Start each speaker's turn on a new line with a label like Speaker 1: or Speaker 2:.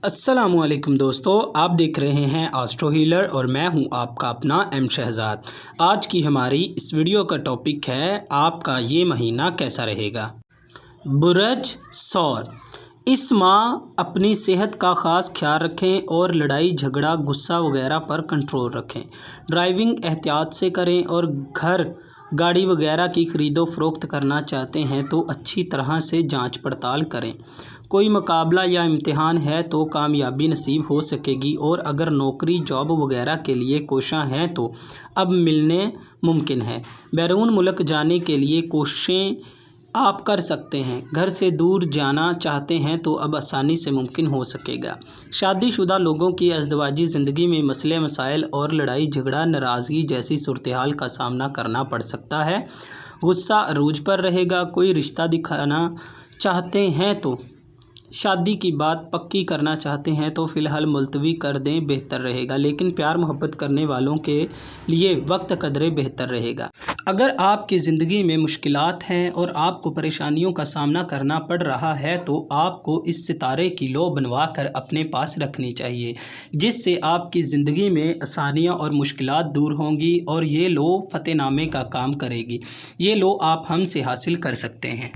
Speaker 1: अस्सलामु अलैकुम दोस्तों, आप देख रहे हैं एस्ट्रो हीलर और मैं हूं आपका अपना एम शहजाद। आज की हमारी इस वीडियो का टॉपिक है आपका ये महीना कैसा रहेगा। बुरज सौर, इस माह अपनी सेहत का ख़ास ख्याल रखें और लड़ाई झगड़ा गुस्सा वगैरह पर कंट्रोल रखें। ड्राइविंग एहतियात से करें और घर गाड़ी वगैरह की ख़रीदो फ़रोख्त करना चाहते हैं तो अच्छी तरह से जांच पड़ताल करें। कोई मुकाबला या इम्तिहान है तो कामयाबी नसीब हो सकेगी और अगर नौकरी जॉब वगैरह के लिए कोशिशें हैं तो अब मिलने मुमकिन है। बैरून मुल्क जाने के लिए कोशिशें आप कर सकते हैं। घर से दूर जाना चाहते हैं तो अब आसानी से मुमकिन हो सकेगा। शादीशुदा लोगों की अज़दवाजी ज़िंदगी में मसले मसाइल और लड़ाई झगड़ा नाराज़गी जैसी सूरत-ए-हाल का सामना करना पड़ सकता है। गुस्सा अरूज पर रहेगा। कोई रिश्ता दिखाना चाहते हैं तो शादी की बात पक्की करना चाहते हैं तो फ़िलहाल मुलतवी कर दें, बेहतर रहेगा। लेकिन प्यार मोहब्बत करने वालों के लिए वक्त कदरे बेहतर रहेगा। अगर आपकी ज़िंदगी में मुश्किलात हैं और आपको परेशानियों का सामना करना पड़ रहा है तो आपको इस सितारे की लौ बनवा कर अपने पास रखनी चाहिए, जिससे आपकी ज़िंदगी में आसानियाँ और मुश्किलात दूर होंगी और ये लौ फ़तेहनामे का काम करेगी। ये लौ आप हमसे हासिल कर सकते हैं।